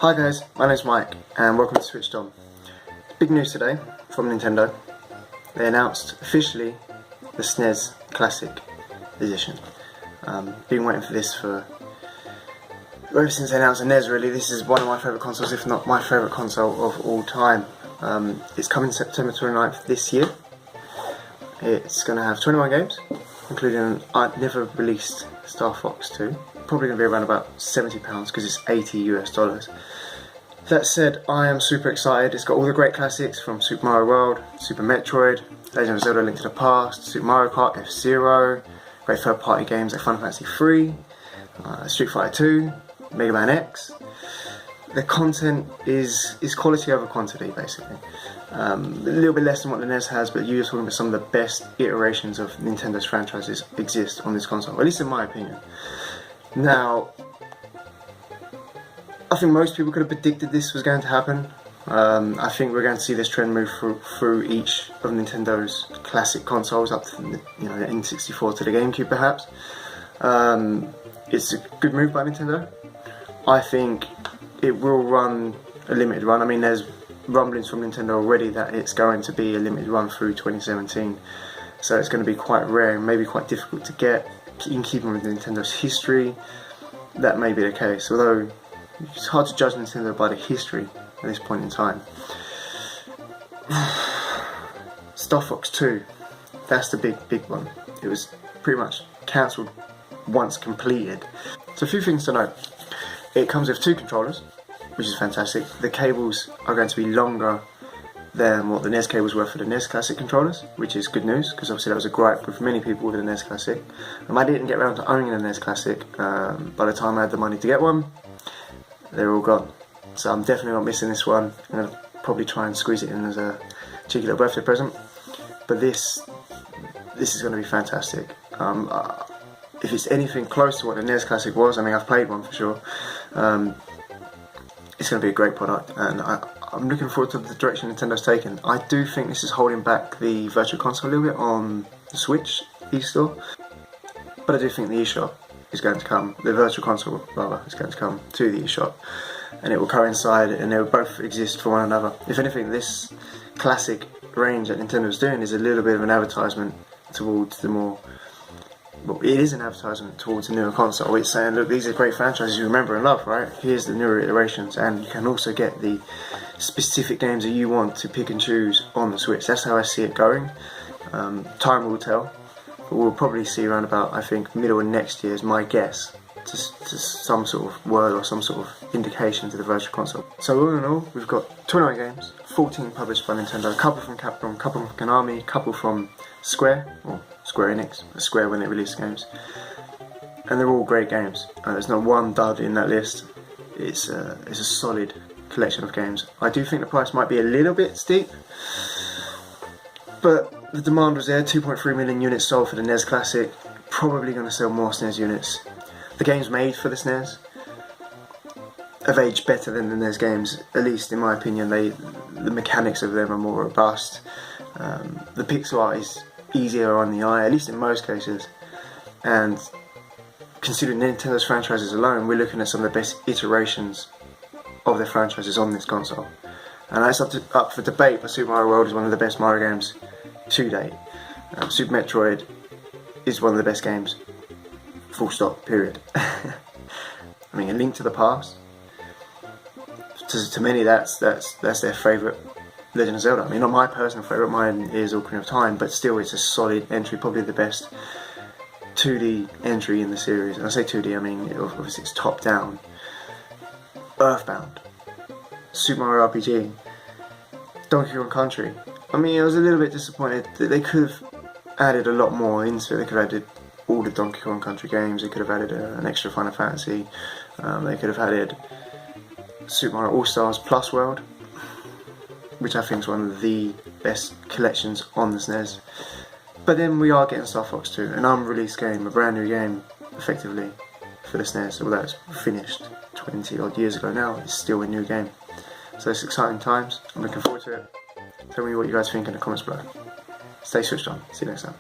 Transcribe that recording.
Hi guys, my name's Mike and welcome to Switched On. Big news today from Nintendo. They announced officially the SNES Classic edition. Been waiting for this for ever since they announced the NES really. This is one of my favourite consoles, if not my favourite console of all time. It's coming September 29th this year. It's going to have 21 games, including an never released Star Fox 2. Probably going to be around about £70 because it's $80 US. That said, I am super excited. It's got all the great classics from Super Mario World, Super Metroid, Legend of Zelda: Link to the Past, Super Mario Kart, F-Zero, great third party games like Final Fantasy 3, Street Fighter 2, Mega Man X. The content is quality over quantity basically. A little bit less than what the NES has, but you're talking about some of the best iterations of Nintendo's franchises exist on this console, at least in my opinion. Now, I think most people could have predicted this was going to happen. I think we're going to see this trend move through each of Nintendo's classic consoles, up to the N64 to the GameCube perhaps. It's a good move by Nintendo. I think it will run a limited run. I mean, there's rumblings from Nintendo already that it's going to be a limited run through 2017. So it's going to be quite rare and maybe quite difficult to get. In keeping with Nintendo's history, that may be the case. Although it's hard to judge Nintendo by the history at this point in time. Star Fox 2, that's the big one. It was pretty much cancelled once completed. So a few things to note. It comes with 2 controllers, which is fantastic. The cables are going to be longer than what the NES cables were for the NES Classic controllers, which is good news, because obviously that was a gripe with many people with the NES Classic. I didn't get around to owning the NES Classic. By the time I had the money to get one, they were all gone. So I'm definitely not missing this one. I'm going to probably try and squeeze it in as a cheeky little birthday present. But this is going to be fantastic. If it's anything close to what the NES Classic was, I mean, I've played one for sure. It's going to be a great product, and I'm looking forward to the direction Nintendo's taken. I do think this is holding back the Virtual Console a little bit on the Switch eStore, but I do think the eShop is going to come, the Virtual Console rather, is going to come to the eShop, and it will coincide and they will both exist for one another. If anything, this classic range that Nintendo's doing is a little bit of an advertisement towards the more, well, it is an advertisement towards the newer console. It's saying, look, these are great franchises you remember and love, right? Here's the newer iterations, and you can also get the specific games that you want to pick and choose on the Switch. That's how I see it going. Time will tell, but we'll probably see around about, I think, middle of next year is my guess, to some sort of word or some sort of indication to the Virtual Console. So all in all, we've got 29 games, 14 published by Nintendo, a couple from Capcom, a couple from Konami, a couple from Square, or Square Enix, Square when they release games, and they're all great games. There's not one dud in that list. It's a solid collection of games. I do think the price might be a little bit steep, but the demand was there. 2.3 million units sold for the NES Classic. Probably going to sell more SNES units. The games made for the SNES have aged better than the NES games, at least in my opinion. The mechanics of them are more robust. The pixel art is easier on the eye, at least in most cases, and considering Nintendo's franchises alone, we're looking at some of the best iterations of their franchises on this console, and that's up for debate, but Super Mario World is one of the best Mario games to date. Super Metroid is one of the best games, full stop, period. I mean, A Link to the Past, to many that's their favourite Legend of Zelda. I mean, not my personal favourite, mine is Ocarina of Time, but still it's a solid entry, probably the best 2D entry in the series. And I say 2D, I mean, obviously it's top down. Earthbound, Super Mario RPG, Donkey Kong Country. I mean, I was a little bit disappointed that they could have added a lot more into it. They could have added all the Donkey Kong Country games, they could have added an extra Final Fantasy, they could have added Super Mario All-Stars Plus World, which I think is one of the best collections on the SNES. But then we are getting Star Fox 2, an unreleased game, a brand new game, effectively, for the SNES, although it's finished 20 odd years ago now, it's still a new game. So it's exciting times, I'm looking forward to it. Tell me what you guys think in the comments below. Stay switched on, see you next time.